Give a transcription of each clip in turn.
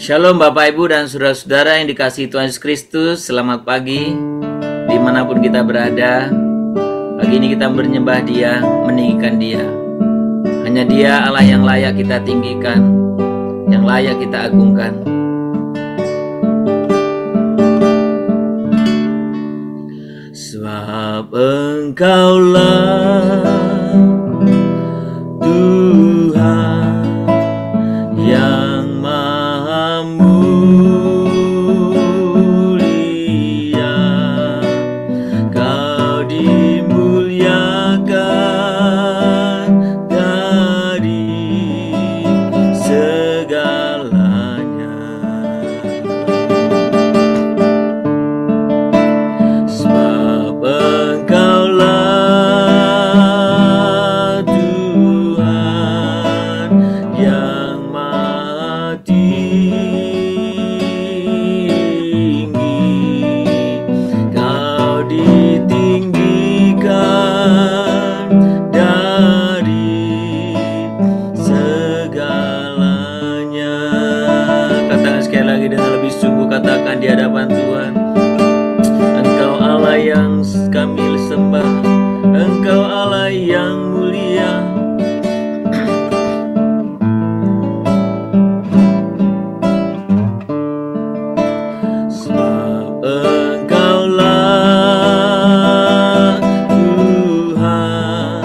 Shalom Bapak Ibu dan Saudara-saudara yang dikasihi Tuhan Yesus Kristus. Selamat pagi dimanapun kita berada. Pagi ini kita menyembah Dia, meninggikan Dia. Hanya Dia Allah yang layak kita tinggikan, yang layak kita agungkan. Sebab Engkaulah Tuhan yang Maha Mulia, Kau dimuliakan dari segalanya. Sebab Engkaulah Tuhan yang Maha tinggi, Kau ditinggikan dari segalanya. Katakan sekali lagi dengan lebih sungguh, katakan di hadapan Tuhan, Engkau Allah yang kami sembah, Engkau Allah yang mulia. Sebab Engkaulah Tuhan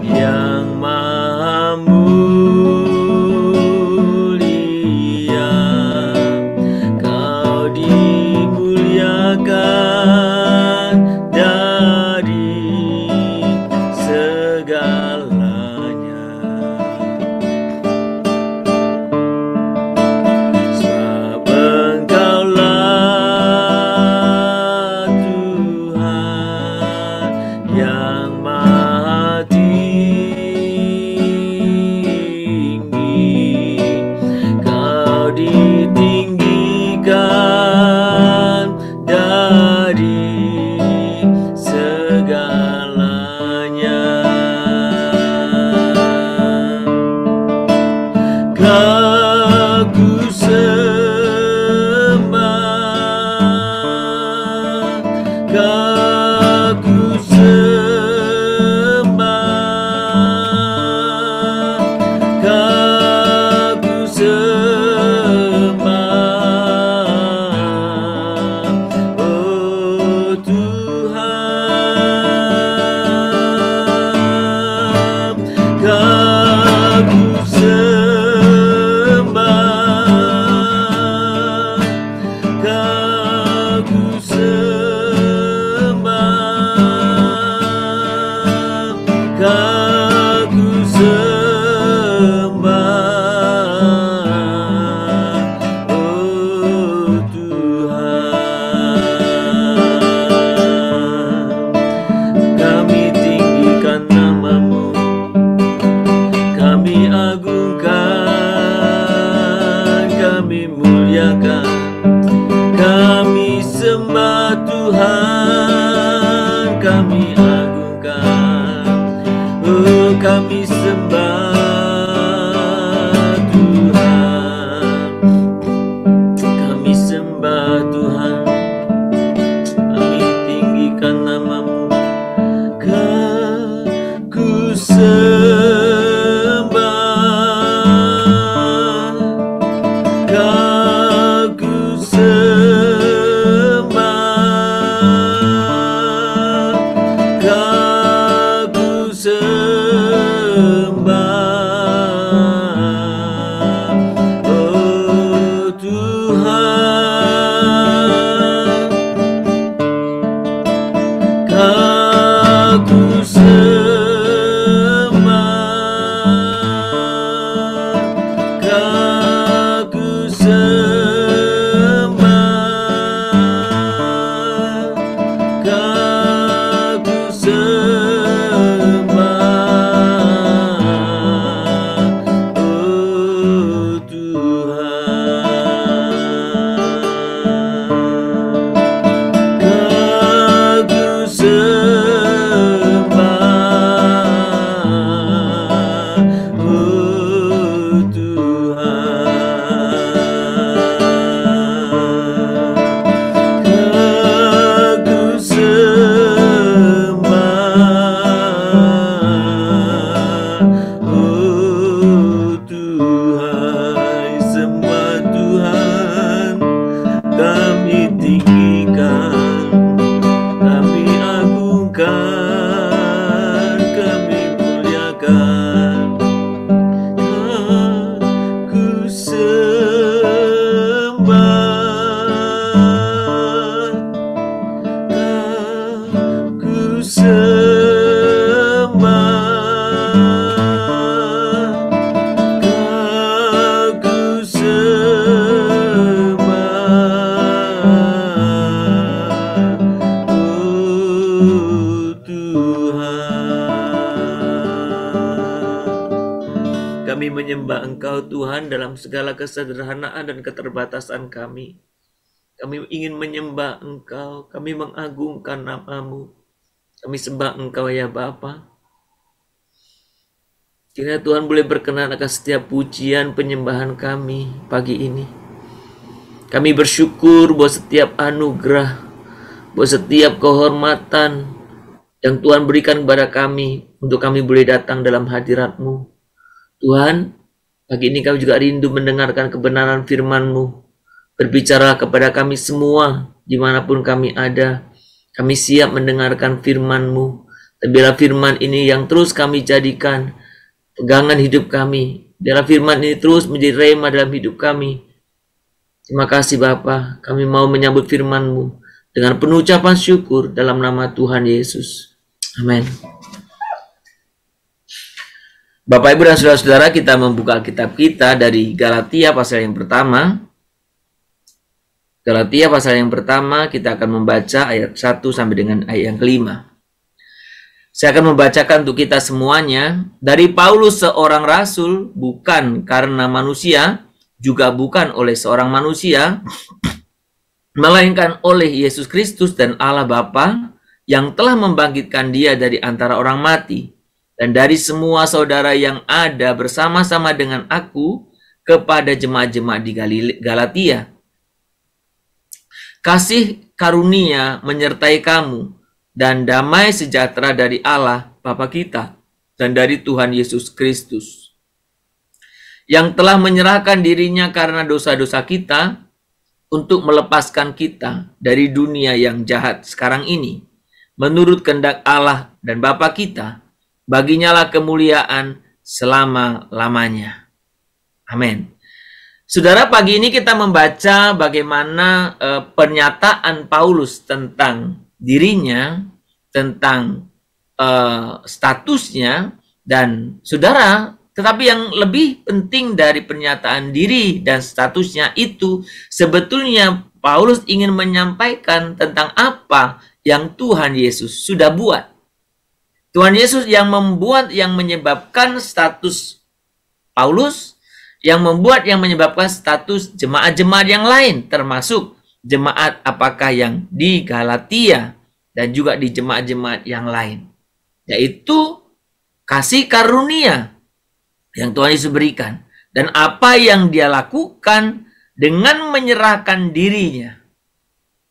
yang Maha Mulia, Kau dimuliakan dari segalanya. Sebab Engkaulah Tuhan yang Maha tinggi, Kau ditinggikan dari segalanya. Kau ku sembah, Kau ku sembah, Kau ku sembah, oh Tuhan. Kau ku sembah, Kau ku sembah, Kau ku sembah, oh Tuhan. Kami tinggikan nama-Mu, kami agungkan, kami muliakan, kami sembah Tuhan, kami agungkan, oh kami sembah Tuhan, kami sembah Tuhan, kami tinggikan nama-Mu. Kau ku sembah, Kau ku sembah, Kau ku sembah, oh Tuhan. Kau ku sembah, Kami menyembah Engkau Tuhan dalam segala kesederhanaan dan keterbatasan kami. Kami ingin menyembah Engkau, kami mengagungkan nama-Mu. Kami sembah Engkau ya Bapa. Kiranya Tuhan boleh berkenan akan setiap pujian penyembahan kami pagi ini. Kami bersyukur buat setiap anugerah, buat setiap kehormatan yang Tuhan berikan kepada kami untuk kami boleh datang dalam hadirat-Mu. Tuhan, pagi ini kami juga rindu mendengarkan kebenaran firman-Mu. Berbicara kepada kami semua, dimanapun kami ada. Kami siap mendengarkan firman-Mu. Biarlah firman ini yang terus kami jadikan pegangan hidup kami. Biarlah firman ini terus menjadi rema dalam hidup kami. Terima kasih Bapa, kami mau menyambut firman-Mu dengan penuh ucapan syukur dalam nama Tuhan Yesus. Amin. Bapak, Ibu, dan saudara-saudara, kita membuka kitab kita dari Galatia pasal yang pertama. Galatia pasal yang pertama, kita akan membaca ayat 1 sampai dengan ayat yang kelima. Saya akan membacakan untuk kita semuanya. Dari Paulus, seorang rasul, bukan karena manusia, juga bukan oleh seorang manusia, melainkan oleh Yesus Kristus dan Allah Bapa yang telah membangkitkan dia dari antara orang mati, dan dari semua saudara yang ada bersama-sama dengan aku kepada jemaat-jemaat di Galatia. Kasih karunia menyertai kamu dan damai sejahtera dari Allah Bapa kita dan dari Tuhan Yesus Kristus, yang telah menyerahkan dirinya karena dosa-dosa kita untuk melepaskan kita dari dunia yang jahat sekarang ini, menurut kehendak Allah dan Bapa kita. Baginya lah kemuliaan selama-lamanya. Amin. Saudara, pagi ini kita membaca bagaimana pernyataan Paulus tentang dirinya, tentang statusnya, dan saudara, tetapi yang lebih penting dari pernyataan diri dan statusnya itu, sebetulnya Paulus ingin menyampaikan tentang apa yang Tuhan Yesus sudah buat. Tuhan Yesus yang membuat, yang menyebabkan status Paulus, yang membuat, yang menyebabkan status jemaat-jemaat yang lain, termasuk jemaat apakah yang di Galatia dan juga di jemaat-jemaat yang lain, yaitu kasih karunia yang Tuhan Yesus berikan dan apa yang dia lakukan dengan menyerahkan dirinya,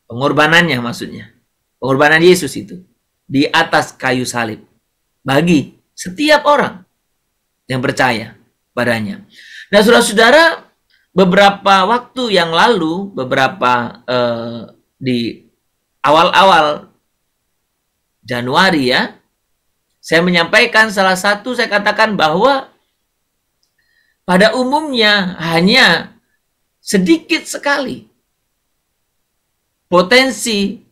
pengorbanannya maksudnya, pengorbanan Yesus itu di atas kayu salib bagi setiap orang yang percaya padanya. Nah, saudara-saudara, beberapa waktu yang lalu, di awal-awal Januari ya, saya menyampaikan salah satu, saya katakan bahwa pada umumnya hanya sedikit sekali potensi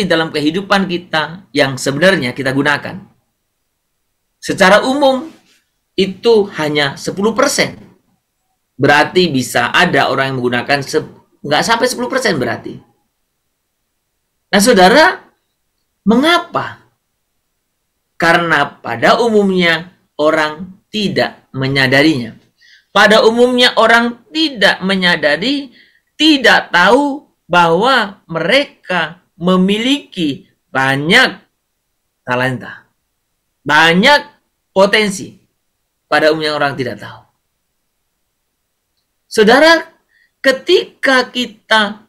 dalam kehidupan kita yang sebenarnya kita gunakan. Secara umum itu hanya 10%. Berarti bisa ada orang yang menggunakan nggak sampai 10% berarti. Nah saudara, mengapa? Karena pada umumnya orang tidak menyadarinya. Pada umumnya orang tidak menyadari, tidak tahu bahwa mereka memiliki banyak talenta, banyak potensi. Pada umumnya orang tidak tahu. Saudara, ketika kita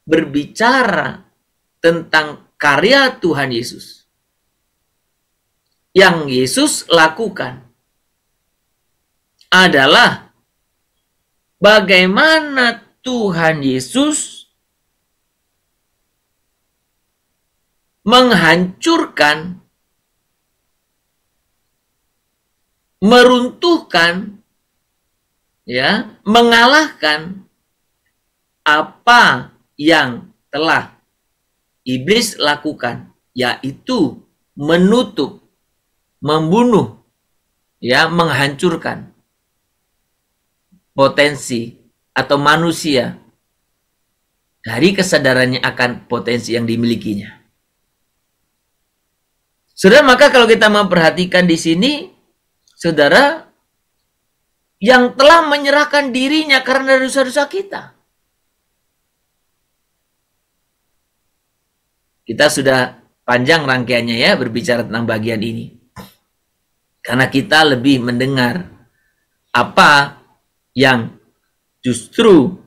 berbicara tentang karya Tuhan Yesus, yang Yesus lakukan adalah bagaimana Tuhan Yesus menghancurkan, meruntuhkan, ya, mengalahkan apa yang telah iblis lakukan, yaitu menutup, membunuh, ya, menghancurkan potensi atau manusia dari kesadarannya akan potensi yang dimilikinya. Saudara, maka kalau kita memperhatikan di sini, saudara, yang telah menyerahkan dirinya karena dosa-dosa kita. Kita sudah panjang rangkaiannya ya berbicara tentang bagian ini. Karena kita lebih mendengar apa yang justru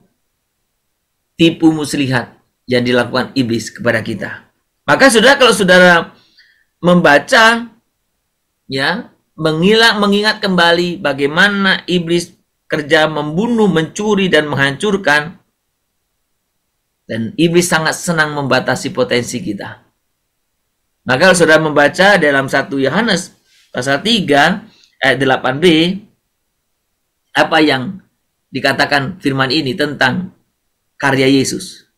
tipu muslihat yang dilakukan iblis kepada kita. Maka saudara, kalau saudara membaca ya, mengingat kembali bagaimana iblis kerja membunuh, mencuri dan menghancurkan, dan iblis sangat senang membatasi potensi kita. Maka kalau saudara membaca dalam 1 Yohanes pasal 3 ayat 8b, apa yang dikatakan firman ini tentang karya Yesus.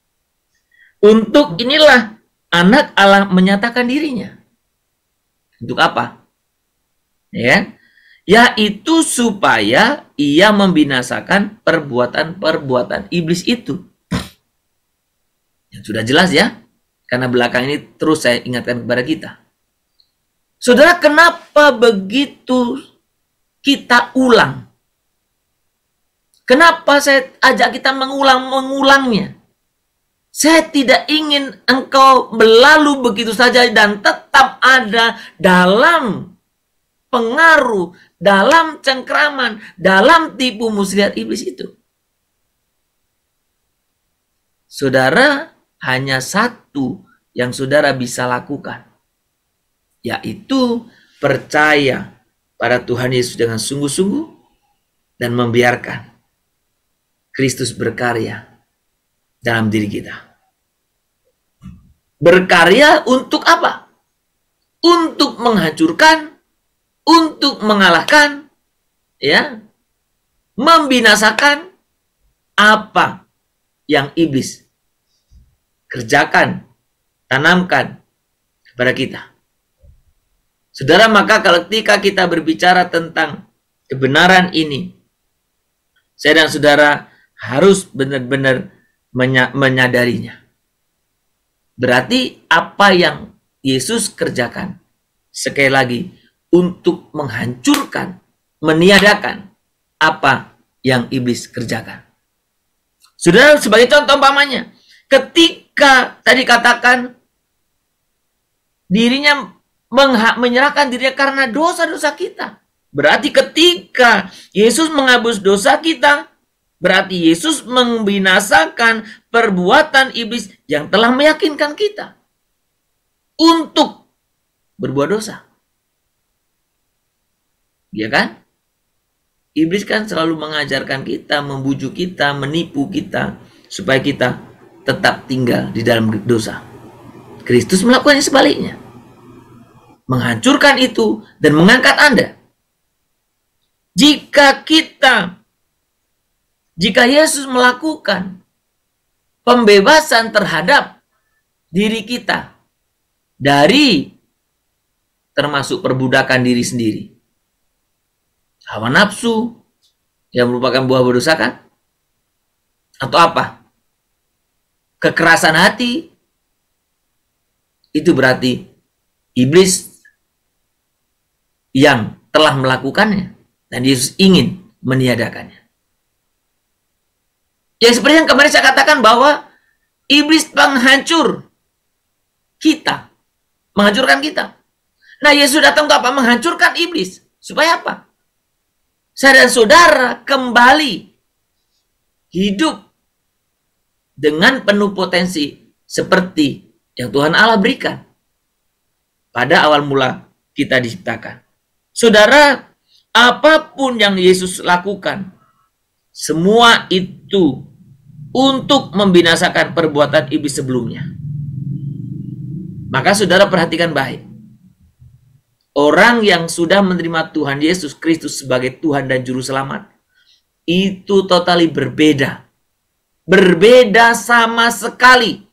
Untuk inilah anak Allah menyatakan dirinya. Untuk apa? Ya, yaitu supaya ia membinasakan perbuatan-perbuatan iblis itu. Yang sudah jelas ya, karena belakang ini terus saya ingatkan kepada kita. Saudara, kenapa begitu kita ulang? Kenapa saya ajak kita mengulangnya? Saya tidak ingin engkau berlalu begitu saja dan tetap ada dalam pengaruh, dalam cengkraman, dalam tipu muslihat iblis itu. Saudara, hanya satu yang saudara bisa lakukan, yaitu percaya pada Tuhan Yesus dengan sungguh-sungguh dan membiarkan Kristus berkarya dalam diri kita. Berkarya untuk apa? Untuk menghancurkan, untuk mengalahkan, ya, membinasakan apa yang iblis kerjakan, tanamkan kepada kita. Saudara, maka ketika kita berbicara tentang kebenaran ini, saya dan saudara harus benar-benar menyadarinya. Berarti apa yang Yesus kerjakan, sekali lagi, untuk menghancurkan, meniadakan apa yang iblis kerjakan. Saudara, sebagai contoh umpamanya, ketika tadi katakan dirinya menyerahkan dirinya karena dosa-dosa kita. Berarti ketika Yesus menghapus dosa kita, berarti Yesus membinasakan perbuatan iblis yang telah meyakinkan kita untuk berbuat dosa. Ya kan? Iblis kan selalu mengajarkan kita, membujuk kita, menipu kita, supaya kita tetap tinggal di dalam dosa. Kristus melakukannya sebaliknya. Menghancurkan itu dan mengangkat Anda. Jika Yesus melakukan pembebasan terhadap diri kita dari termasuk perbudakan diri sendiri, hawa nafsu yang merupakan buah berdosa kan? Atau apa? Kekerasan hati, itu berarti iblis yang telah melakukannya dan Yesus ingin meniadakannya. Yang seperti yang kemarin saya katakan bahwa iblis penghancur kita, menghancurkan kita. Nah, Yesus datang untuk apa? Menghancurkan iblis. Supaya apa? Saya dan saudara kembali hidup dengan penuh potensi seperti yang Tuhan Allah berikan pada awal mula kita diciptakan. Saudara, apapun yang Yesus lakukan, semua itu untuk membinasakan perbuatan iblis sebelumnya. Maka saudara perhatikan baik. Orang yang sudah menerima Tuhan Yesus Kristus sebagai Tuhan dan Juru Selamat, itu totally berbeda. Berbeda sama sekali.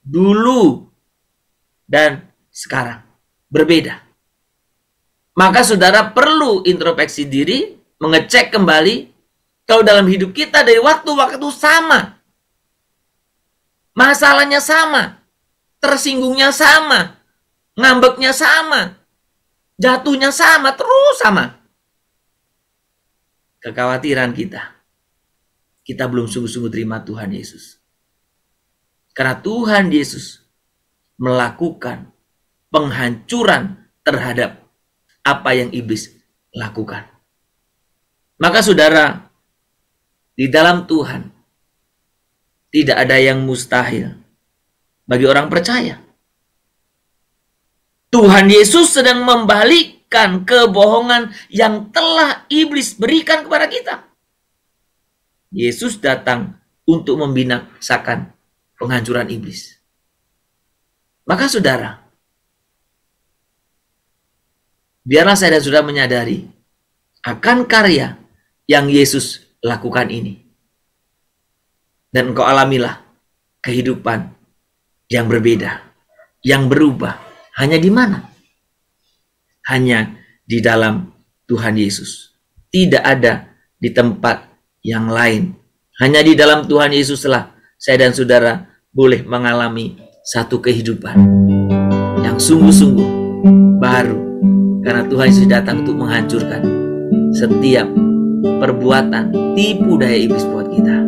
Dulu dan sekarang. Berbeda. Maka saudara perlu introspeksi diri, mengecek kembali, kalau dalam hidup kita dari waktu-waktu sama, masalahnya sama, tersinggungnya sama, ngambeknya sama, jatuhnya sama, terus sama. kekhawatiran kita belum sungguh-sungguh terima Tuhan Yesus. Karena Tuhan Yesus melakukan penghancuran terhadap apa yang iblis lakukan. Maka saudara, di dalam Tuhan tidak ada yang mustahil bagi orang percaya. Tuhan Yesus sedang membalikkan kebohongan yang telah iblis berikan kepada kita. Yesus datang untuk membinasakan penghancuran iblis. Maka saudara, biarlah saya dan saudara menyadari akan karya yang Yesus lakukan ini. Dan engkau alamilah kehidupan yang berbeda, yang berubah. Hanya di mana? Hanya di dalam Tuhan Yesus. Tidak ada di tempat yang lain. Hanya di dalam Tuhan Yesuslah saya dan saudara boleh mengalami satu kehidupan yang sungguh-sungguh baru. Karena Tuhan Yesus datang untuk menghancurkan setiap perbuatan tipu daya iblis buat kita.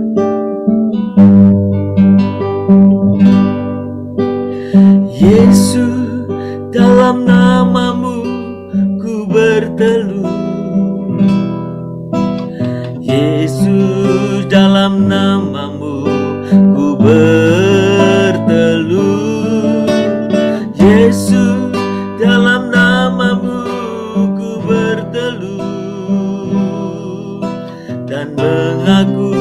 Yesus, dalam namamu ku berteluh. Yesus, dalam namamu ku berteluh. Yesus, dalam namamu ku berteluh dan mengaku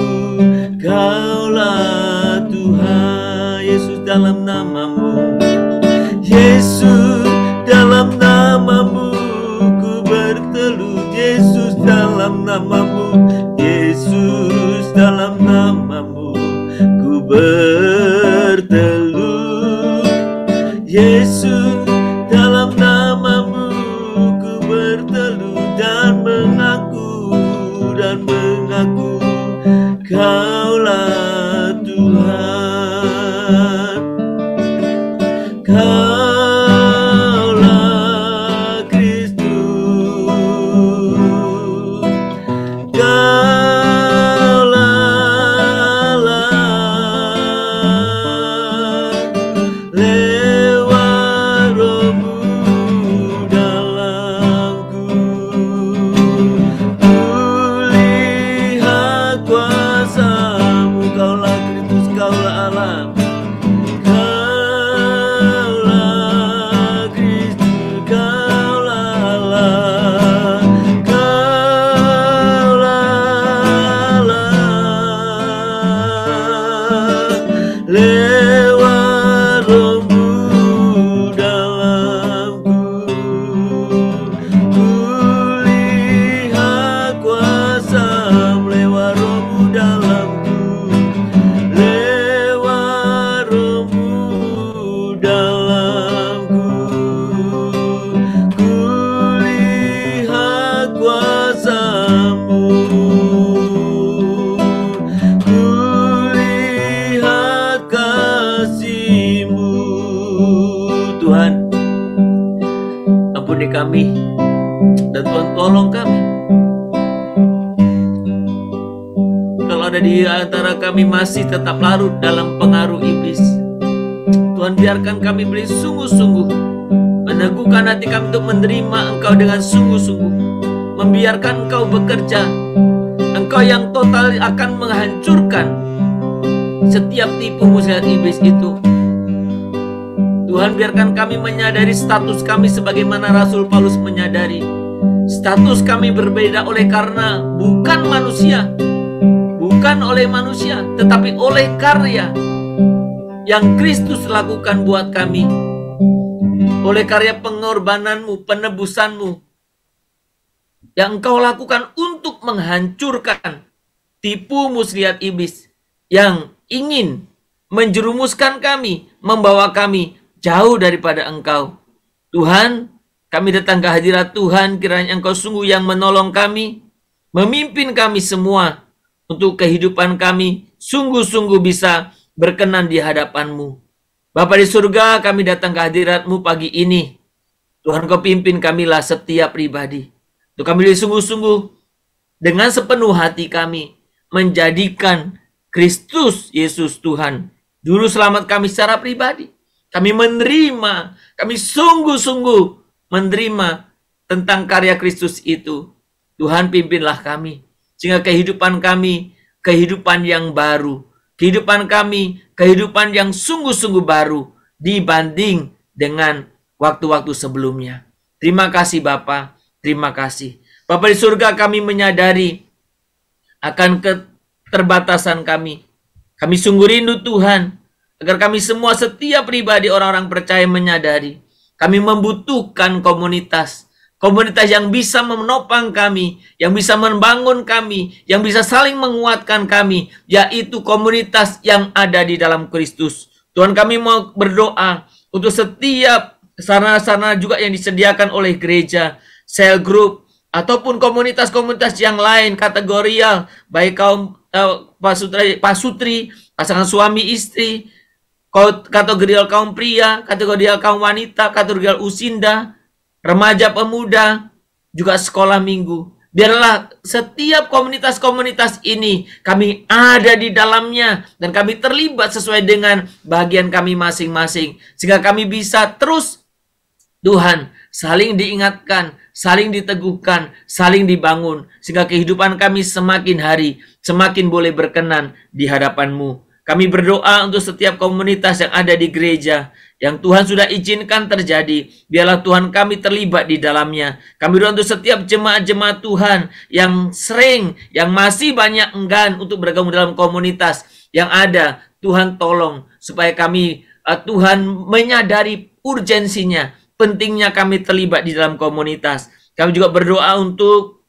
Kaulah Tuhan. Yesus, dalam namamu. Yesus, dalam namamu ku berteluh. Yesus, dalam namamu. Yesus, dalam namamu ku berteluh. Yesus, dalam namamu ku berteluh dan mengaku Kaulah Tuhan. Kaulah Kristus. Kaulah Allah. Lewat Roh-Mu dalamku. Kulihat kuasa-Mu. Kaulah Kristus, Kaulah Allah. Lewat Roh-Mu dalamku, kulihat kuasa-Mu. Lewat Roh-Mu dalamku, lewat Roh-Mu dalamku, kulihat kuasa-Mu. Tuhan, ampuni kami dan Tuhan tolong kami. Kalau ada di antara kami masih tetap larut dalam pengaruh iblis, Tuhan biarkan kami boleh sungguh-sungguh meneguhkan hati kami untuk menerima Engkau dengan sungguh-sungguh, membiarkan Engkau bekerja. Engkau yang total akan menghancurkan setiap tipu muslihat iblis itu. Tuhan, biarkan kami menyadari status kami sebagaimana Rasul Paulus menyadari. Status kami berbeda oleh karena bukan oleh manusia, tetapi oleh karya yang Kristus lakukan buat kami. Oleh karya pengorbanan-Mu, penebusan-Mu yang Engkau lakukan untuk menghancurkan tipu muslihat iblis yang ingin menjerumuskan kami, membawa kami jauh daripada Engkau. Tuhan, kami datang ke hadirat Tuhan, kiranya Engkau sungguh yang menolong kami, memimpin kami semua untuk kehidupan kami sungguh-sungguh bisa berkenan di hadapan-Mu. Bapa di surga, kami datang ke hadirat-Mu pagi ini. Tuhan, Kau pimpin kamilah setiap pribadi. Untuk kami sungguh-sungguh dengan sepenuh hati kami menjadikan Kristus Yesus Tuhan Juru Selamat kami secara pribadi. Kami menerima, kami sungguh-sungguh menerima tentang karya Kristus itu. Tuhan, pimpinlah kami, sehingga kehidupan kami, kehidupan yang baru. Kehidupan kami, kehidupan yang sungguh-sungguh baru dibanding dengan waktu-waktu sebelumnya. Terima kasih Bapa, terima kasih. Bapa di surga, kami menyadari akan keterbatasan kami. Kami sungguh rindu Tuhan, agar kami semua setiap pribadi orang-orang percaya menyadari, kami membutuhkan komunitas. Komunitas yang bisa menopang kami, yang bisa membangun kami, yang bisa saling menguatkan kami, yaitu komunitas yang ada di dalam Kristus. Tuhan, kami mau berdoa untuk setiap sarana-sarana juga yang disediakan oleh gereja, cell group, ataupun komunitas-komunitas yang lain, kategorial, baik kaum pasutri, pasangan suami istri, kategorial kaum pria, kategorial kaum wanita, kategorial usinda, remaja pemuda, juga sekolah minggu. Biarlah setiap komunitas-komunitas ini kami ada di dalamnya dan kami terlibat sesuai dengan bagian kami masing-masing, sehingga kami bisa terus, Tuhan, saling diingatkan, saling diteguhkan, saling dibangun, sehingga kehidupan kami semakin hari semakin boleh berkenan di hadapan-Mu. Kami berdoa untuk setiap komunitas yang ada di gereja, yang Tuhan sudah izinkan terjadi. Biarlah Tuhan kami terlibat di dalamnya. Kami berdoa untuk setiap jemaat-jemaat Tuhan yang sering, yang masih banyak enggan untuk bergabung dalam komunitas yang ada. Tuhan tolong supaya kami, Tuhan menyadari urgensinya, pentingnya kami terlibat di dalam komunitas. Kami juga berdoa untuk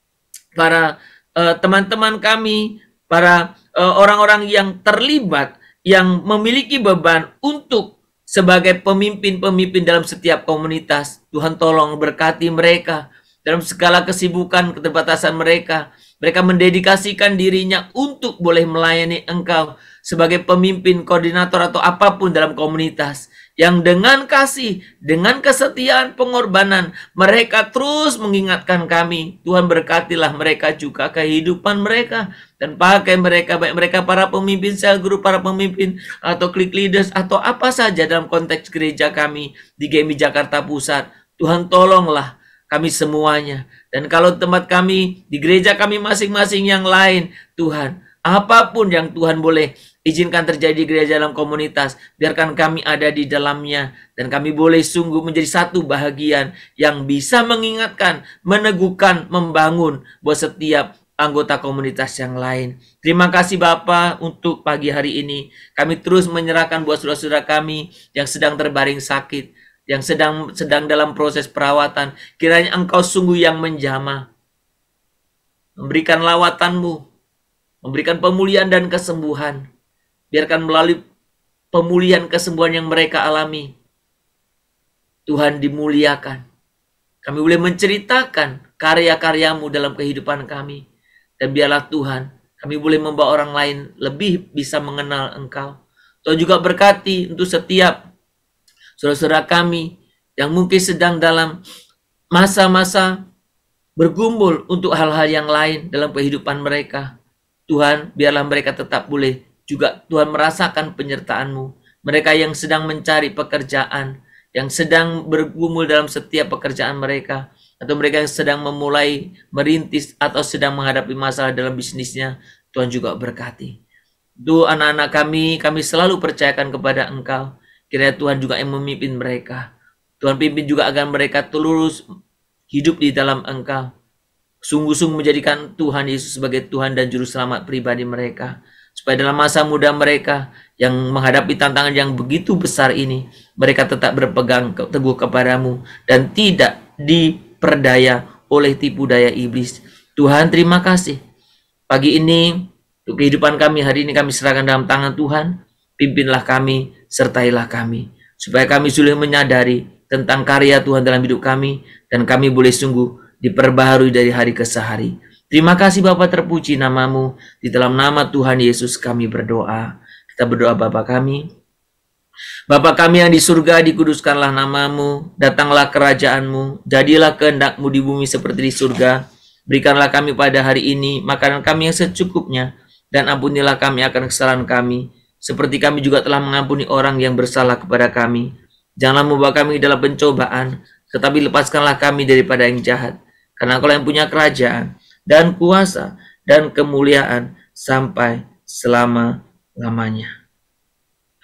para teman-teman kami, para orang-orang yang terlibat, yang memiliki beban untuk sebagai pemimpin-pemimpin dalam setiap komunitas. Tuhan tolong berkati mereka dalam segala kesibukan, keterbatasan mereka. Mereka mendedikasikan dirinya untuk boleh melayani Engkau sebagai pemimpin, koordinator, atau apapun dalam komunitas. Yang dengan kasih, dengan kesetiaan, pengorbanan, mereka terus mengingatkan kami. Tuhan, berkatilah mereka juga, kehidupan mereka, dan pakai mereka, baik mereka para pemimpin sel group, para pemimpin atau click leaders, atau apa saja dalam konteks gereja kami di GMI Jakarta Pusat. Tuhan, tolonglah kami semuanya. Dan kalau tempat kami di gereja kami masing-masing yang lain, Tuhan, apapun yang Tuhan boleh izinkan terjadi di gereja dalam komunitas, biarkan kami ada di dalamnya, dan kami boleh sungguh menjadi satu bahagian yang bisa mengingatkan, meneguhkan, membangun buat setiap anggota komunitas yang lain. Terima kasih Bapa untuk pagi hari ini. Kami terus menyerahkan buat saudara-saudara kami yang sedang terbaring sakit, yang sedang dalam proses perawatan. Kiranya Engkau sungguh yang menjamah, memberikan lawatan-Mu, memberikan pemulihan dan kesembuhan. Biarkan melalui pemulihan kesembuhan yang mereka alami, Tuhan dimuliakan. Kami boleh menceritakan karya-karya-Mu dalam kehidupan kami. Dan biarlah Tuhan, kami boleh membawa orang lain lebih bisa mengenal Engkau. Tuhan juga berkati untuk setiap saudara-saudara kami yang mungkin sedang dalam masa-masa bergumul untuk hal-hal yang lain dalam kehidupan mereka. Tuhan, biarlah mereka tetap boleh juga Tuhan merasakan penyertaan-Mu. Mereka yang sedang mencari pekerjaan, yang sedang bergumul dalam setiap pekerjaan mereka, atau mereka yang sedang memulai merintis atau sedang menghadapi masalah dalam bisnisnya, Tuhan juga berkati. Itu anak-anak kami selalu percayakan kepada Engkau. Kiranya Tuhan juga yang memimpin mereka. Tuhan pimpin juga agar mereka lurus hidup di dalam Engkau. Sungguh-sungguh menjadikan Tuhan Yesus sebagai Tuhan dan Juru Selamat pribadi mereka. Supaya dalam masa muda mereka yang menghadapi tantangan yang begitu besar ini, mereka tetap berpegang teguh kepadamu dan tidak diperdaya oleh tipu daya iblis. Tuhan, terima kasih. Pagi ini, untuk kehidupan kami hari ini kami serahkan dalam tangan Tuhan. Pimpinlah kami, sertailah kami. Supaya kami sudah menyadari tentang karya Tuhan dalam hidup kami, dan kami boleh sungguh diperbaharui dari hari ke hari. Terima kasih Bapa, terpuji nama-Mu. Di dalam nama Tuhan Yesus kami berdoa. Kita berdoa Bapa kami. Bapa kami yang di surga, dikuduskanlah nama-Mu. Datanglah kerajaan-Mu. Jadilah kehendak-Mu di bumi seperti di surga. Berikanlah kami pada hari ini makanan kami yang secukupnya, dan ampunilah kami akan kesalahan kami, seperti kami juga telah mengampuni orang yang bersalah kepada kami. Janganlah membawa kami dalam pencobaan, tetapi lepaskanlah kami daripada yang jahat. Karena Engkau yang punya kerajaan, dan kuasa, dan kemuliaan, sampai selama-lamanya.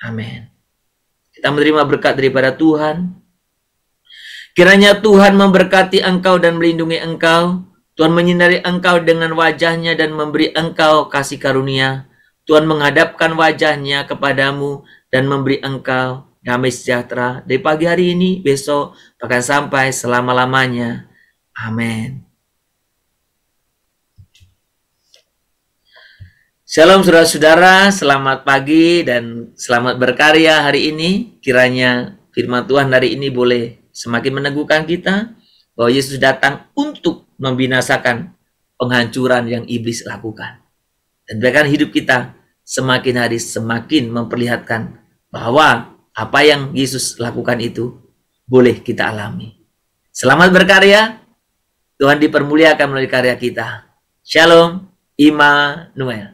Amin. Kita menerima berkat daripada Tuhan. Kiranya Tuhan memberkati engkau dan melindungi engkau. Tuhan menyinari engkau dengan wajahnya dan memberi engkau kasih karunia. Tuhan menghadapkan wajahnya kepadamu dan memberi engkau damai sejahtera dari pagi hari ini, besok, bahkan sampai selama-lamanya. Amin. Shalom saudara-saudara, selamat pagi dan selamat berkarya hari ini. Kiranya firman Tuhan hari ini boleh semakin meneguhkan kita bahwa Yesus datang untuk membinasakan penghancuran yang iblis lakukan. Dan bahkan hidup kita semakin hari semakin memperlihatkan bahwa apa yang Yesus lakukan itu boleh kita alami. Selamat berkarya, Tuhan dipermuliakan melalui karya kita. Shalom, Immanuel.